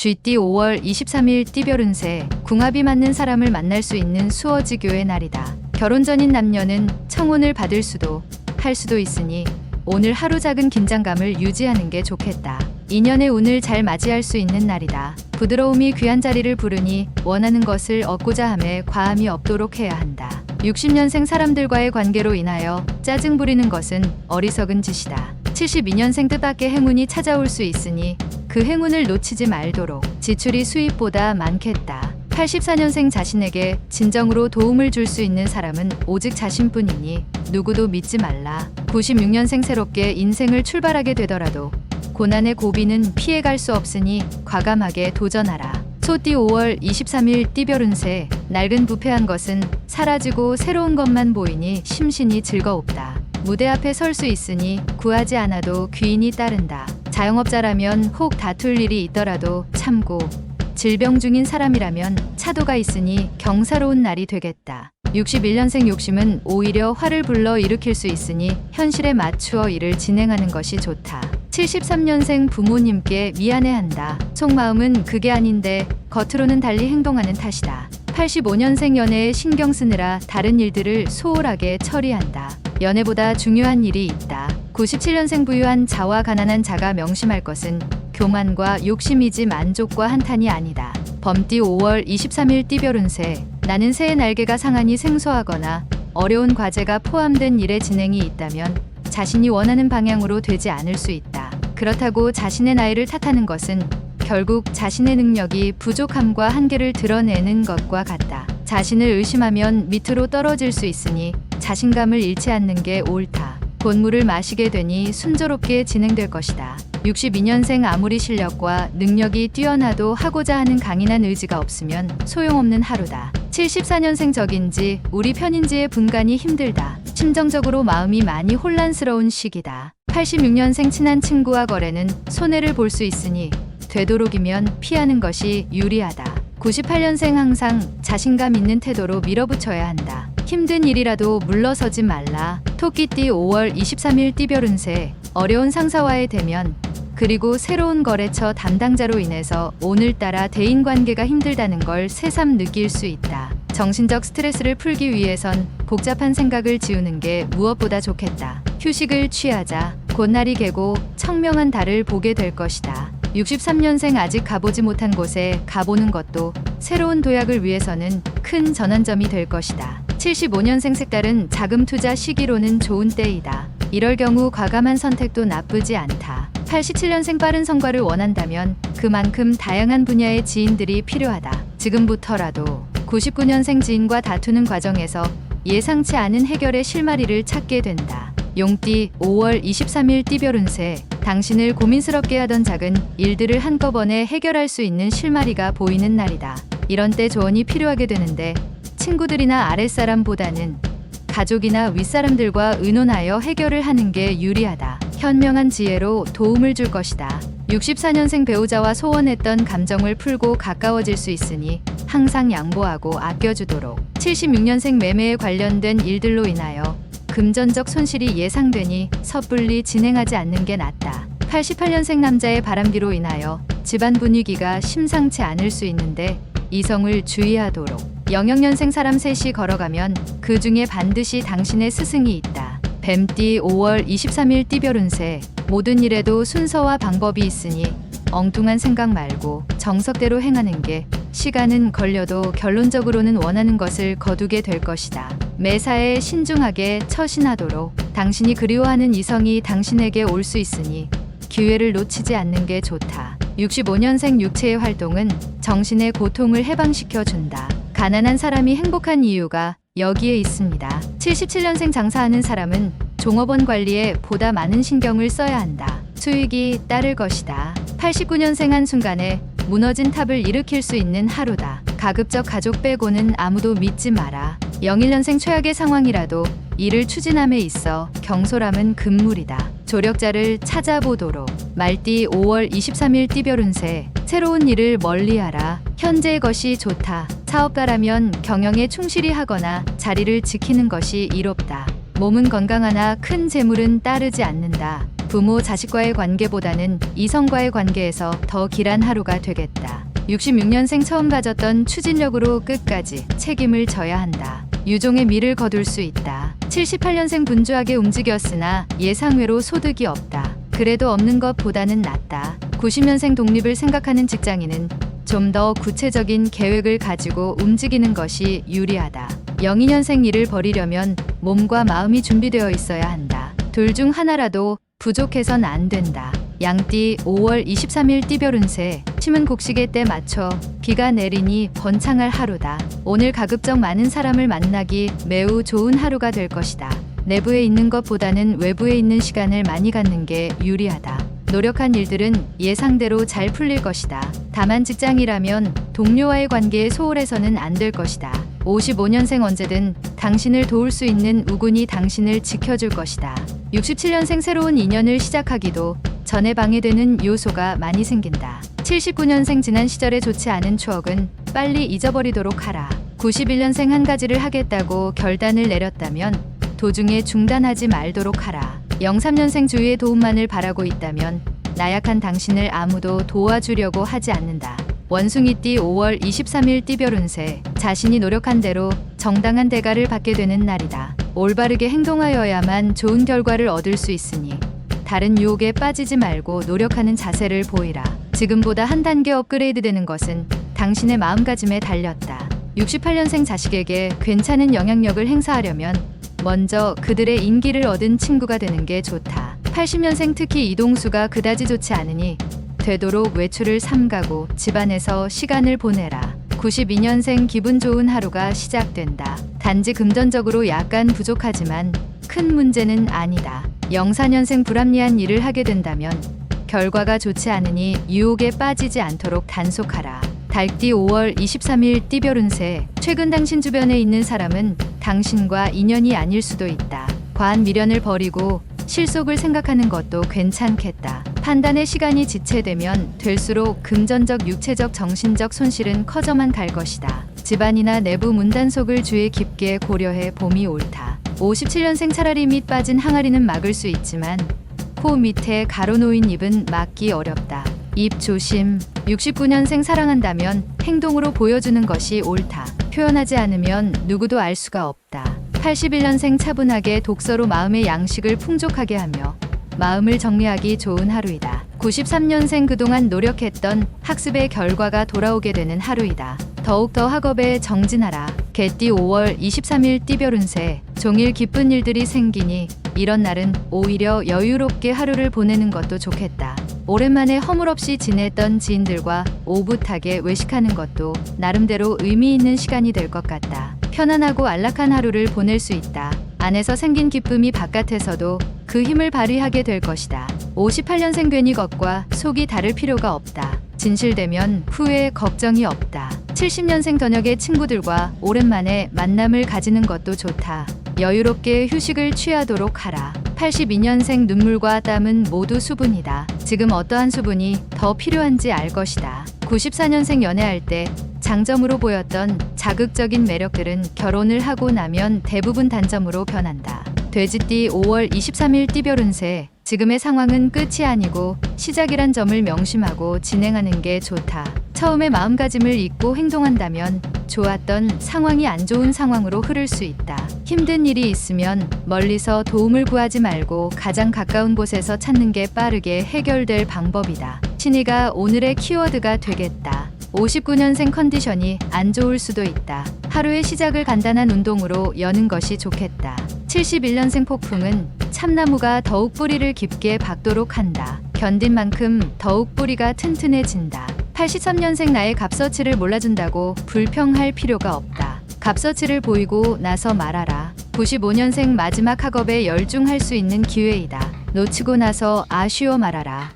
GT 5월 23일 띠별 운세, 궁합이 맞는 사람을 만날 수 있는 수어지교의 날이다. 결혼 전인 남녀는 청혼을 받을 수도 할 수도 있으니 오늘 하루 작은 긴장감을 유지하는 게 좋겠다. 인연의 운을 잘 맞이할 수 있는 날이다. 부드러움이 귀한 자리를 부르니 원하는 것을 얻고자 함에 과함이 없도록 해야 한다. 60년생 사람들과의 관계로 인하여 짜증 부리는 것은 어리석은 짓이다. 72년생 뜻밖의 행운이 찾아올 수 있으니 그 행운을 놓치지 말도록. 지출이 수입보다 많겠다. 84년생 자신에게 진정으로 도움을 줄 수 있는 사람은 오직 자신뿐이니 누구도 믿지 말라. 96년생 새롭게 인생을 출발하게 되더라도 고난의 고비는 피해갈 수 없으니 과감하게 도전하라. 소띠 5월 23일 띠별 운세, 낡은 부패한 것은 사라지고 새로운 것만 보이니 심신이 즐거웁다. 무대 앞에 설 수 있으니 구하지 않아도 귀인이 따른다. 자영업자라면 혹 다툴 일이 있더라도 참고, 질병 중인 사람이라면 차도가 있으니 경사로운 날이 되겠다. 61년생 욕심은 오히려 화를 불러 일으킬 수 있으니 현실에 맞추어 일을 진행하는 것이 좋다. 73년생 부모님께 미안해한다. 속마음은 그게 아닌데 겉으로는 달리 행동하는 탓이다. 85년생 연애에 신경 쓰느라 다른 일들을 소홀하게 처리한다. 연애보다 중요한 일이 있다. 97년생 부유한 자와 가난한 자가 명심할 것은 교만과 욕심이지 만족과 한탄이 아니다. 범띠 5월 23일 띠별 운세, 나는 새의 날개가 상한이 생소하거나 어려운 과제가 포함된 일의 진행이 있다면 자신이 원하는 방향으로 되지 않을 수 있다. 그렇다고 자신의 나이를 탓하는 것은 결국 자신의 능력이 부족함과 한계를 드러내는 것과 같다. 자신을 의심하면 밑으로 떨어질 수 있으니 자신감을 잃지 않는 게 옳다. 곧 물을 마시게 되니 순조롭게 진행될 것이다. 62년생 아무리 실력과 능력이 뛰어나도 하고자 하는 강인한 의지가 없으면 소용없는 하루다. 74년생 적인지 우리 편인지의 분간이 힘들다. 심정적으로 마음이 많이 혼란스러운 시기다. 86년생 친한 친구와 거래는 손해를 볼 수 있으니 되도록이면 피하는 것이 유리하다. 98년생 항상 자신감 있는 태도로 밀어붙여야 한다. 힘든 일이라도 물러서지 말라. 토끼띠 5월 23일 띠별 운세, 어려운 상사와의 대면, 그리고 새로운 거래처 담당자로 인해서 오늘따라 대인관계가 힘들다는 걸 새삼 느낄 수 있다. 정신적 스트레스를 풀기 위해선 복잡한 생각을 지우는 게 무엇보다 좋겠다. 휴식을 취하자. 곧 날이 개고 청명한 달을 보게 될 것이다. 63년생 아직 가보지 못한 곳에 가보는 것도 새로운 도약을 위해서는 큰 전환점이 될 것이다. 75년생 색다른 자금 투자 시기로는 좋은 때이다. 이럴 경우 과감한 선택도 나쁘지 않다. 87년생 빠른 성과를 원한다면 그만큼 다양한 분야의 지인들이 필요하다. 지금부터라도. 99년생 지인과 다투는 과정에서 예상치 않은 해결의 실마리를 찾게 된다. 용띠 5월 23일 띠별 운세, 당신을 고민스럽게 하던 작은 일들을 한꺼번에 해결할 수 있는 실마리가 보이는 날이다. 이런 때 조언이 필요하게 되는데 친구들이나 아랫사람보다는 가족이나 윗사람들과 의논하여 해결을 하는 게 유리하다. 현명한 지혜로 도움을 줄 것이다. 64년생 배우자와 소원했던 감정을 풀고 가까워질 수 있으니 항상 양보하고 아껴주도록. 76년생 매매에 관련된 일들로 인하여 금전적 손실이 예상되니 섣불리 진행하지 않는 게 낫다. 88년생 남자의 바람기로 인하여 집안 분위기가 심상치 않을 수 있는데 이성을 주의하도록. 00년생 사람 셋이 걸어가면 그 중에 반드시 당신의 스승이 있다. 뱀띠 5월 23일 띠별 운세, 모든 일에도 순서와 방법이 있으니 엉뚱한 생각 말고 정석대로 행하는 게 시간은 걸려도 결론적으로는 원하는 것을 거두게 될 것이다. 매사에 신중하게 처신하도록. 당신이 그리워하는 이성이 당신에게 올 수 있으니 기회를 놓치지 않는 게 좋다. 65년생 육체의 활동은 정신의 고통을 해방시켜 준다. 가난한 사람이 행복한 이유가 여기에 있습니다. 77년생 장사하는 사람은 종업원 관리에 보다 많은 신경을 써야 한다. 수익이 따를 것이다. 89년생 한순간에 무너진 탑을 일으킬 수 있는 하루다. 가급적 가족 빼고는 아무도 믿지 마라. 01년생 최악의 상황이라도 일을 추진함에 있어 경솔함은 금물이다. 조력자를 찾아보도록. 말띠 5월 23일 띠별 운세, 새로운 일을 멀리하라. 현재의 것이 좋다. 사업가라면 경영에 충실히 하거나 자리를 지키는 것이 이롭다. 몸은 건강하나 큰 재물은 따르지 않는다. 부모 자식과의 관계보다는 이성과의 관계에서 더 길한 하루가 되겠다. 66년생 처음 가졌던 추진력으로 끝까지 책임을 져야 한다. 유종의 미를 거둘 수 있다. 78년생 분주하게 움직였으나 예상외로 소득이 없다. 그래도 없는 것보다는 낫다. 90년생 독립을 생각하는 직장인은 좀 더 구체적인 계획을 가지고 움직이는 것이 유리하다. 02년생 일을 벌이려면 몸과 마음이 준비되어 있어야 한다. 둘 중 하나라도 부족해선 안 된다. 양띠 5월 23일 띠별 운세. 침은 곡식에 때 맞춰 비가 내리니 번창할 하루다. 오늘 가급적 많은 사람을 만나기 매우 좋은 하루가 될 것이다. 내부에 있는 것보다는 외부에 있는 시간을 많이 갖는 게 유리하다. 노력한 일들은 예상대로 잘 풀릴 것이다. 다만 직장이라면 동료와의 관계에 소홀해서는 안 될 것이다. 55년생 언제든 당신을 도울 수 있는 우군이 당신을 지켜줄 것이다. 67년생 새로운 인연을 시작하기도 전에 방해되는 요소가 많이 생긴다. 79년생 지난 시절에 좋지 않은 추억은 빨리 잊어버리도록 하라. 91년생 한 가지를 하겠다고 결단을 내렸다면 도중에 중단하지 말도록 하라. 03년생 주위의 도움만을 바라고 있다면 나약한 당신을 아무도 도와주려고 하지 않는다. 원숭이띠 5월 23일 띠별 운세. 자신이 노력한 대로 정당한 대가를 받게 되는 날이다. 올바르게 행동하여야만 좋은 결과를 얻을 수 있으니 다른 유혹에 빠지지 말고 노력하는 자세를 보이라. 지금보다 한 단계 업그레이드 되는 것은 당신의 마음가짐에 달렸다. 68년생 자식에게 괜찮은 영향력을 행사하려면 먼저 그들의 인기를 얻은 친구가 되는 게 좋다. 80년생 특히 이동수가 그다지 좋지 않으니 되도록 외출을 삼가고 집안에서 시간을 보내라. 92년생 기분 좋은 하루가 시작된다. 단지 금전적으로 약간 부족하지만 큰 문제는 아니다. 04년생 불합리한 일을 하게 된다면 결과가 좋지 않으니 유혹에 빠지지 않도록 단속하라. 달띠 5월 23일 띠별 운세. 최근 당신 주변에 있는 사람은 당신과 인연이 아닐 수도 있다. 과한 미련을 버리고 실속을 생각하는 것도 괜찮겠다. 판단의 시간이 지체되면 될수록 금전적, 육체적, 정신적 손실은 커져만 갈 것이다. 집안이나 내부 문단속을 주의 깊게 고려해 봄이 옳다. 57년생 차라리 밑 빠진 항아리는 막을 수 있지만 코 밑에 가로놓인 입은 막기 어렵다. 입 조심. 69년생 사랑한다면 행동으로 보여주는 것이 옳다. 표현하지 않으면 누구도 알 수가 없다. 81년생 차분하게 독서로 마음의 양식을 풍족하게 하며 마음을 정리하기 좋은 하루이다. 93년생 그동안 노력했던 학습의 결과가 돌아오게 되는 하루이다. 더욱더 학업에 정진하라. 개띠 5월 23일 띠별 운세. 종일 기쁜 일들이 생기니 이런 날은 오히려 여유롭게 하루를 보내는 것도 좋겠다. 오랜만에 허물없이 지냈던 지인들과 오붓하게 외식하는 것도 나름대로 의미 있는 시간이 될 것 같다. 편안하고 안락한 하루를 보낼 수 있다. 안에서 생긴 기쁨이 바깥에서도 그 힘을 발휘하게 될 것이다. 58년생 괜히 겉과 속이 다를 필요가 없다. 진실되면 후에 걱정이 없다. 70년생 저녁에 친구들과 오랜만에 만남을 가지는 것도 좋다. 여유롭게 휴식을 취하도록 하라. 82년생 눈물과 땀은 모두 수분이다. 지금 어떠한 수분이 더 필요한지 알 것이다. 94년생 연애할 때 장점으로 보였던 자극적인 매력들은 결혼을 하고 나면 대부분 단점으로 변한다. 돼지띠 5월 23일 띠별 운세. 지금의 상황은 끝이 아니고 시작이란 점을 명심하고 진행하는 게 좋다. 처음에 마음가짐을 잊고 행동한다면 좋았던 상황이 안 좋은 상황으로 흐를 수 있다. 힘든 일이 있으면 멀리서 도움을 구하지 말고 가장 가까운 곳에서 찾는 게 빠르게 해결될 방법이다. 신의가 오늘의 키워드가 되겠다. 59년생 컨디션이 안 좋을 수도 있다. 하루의 시작을 간단한 운동으로 여는 것이 좋겠다. 71년생 폭풍은 참나무가 더욱 뿌리를 깊게 박도록 한다. 견딘 만큼 더욱 뿌리가 튼튼해진다. 83년생 나의 값어치를 몰라준다고 불평할 필요가 없다. 값어치를 보이고 나서 말하라. 95년생 마지막 학업에 열중할 수 있는 기회이다. 놓치고 나서 아쉬워 말아라.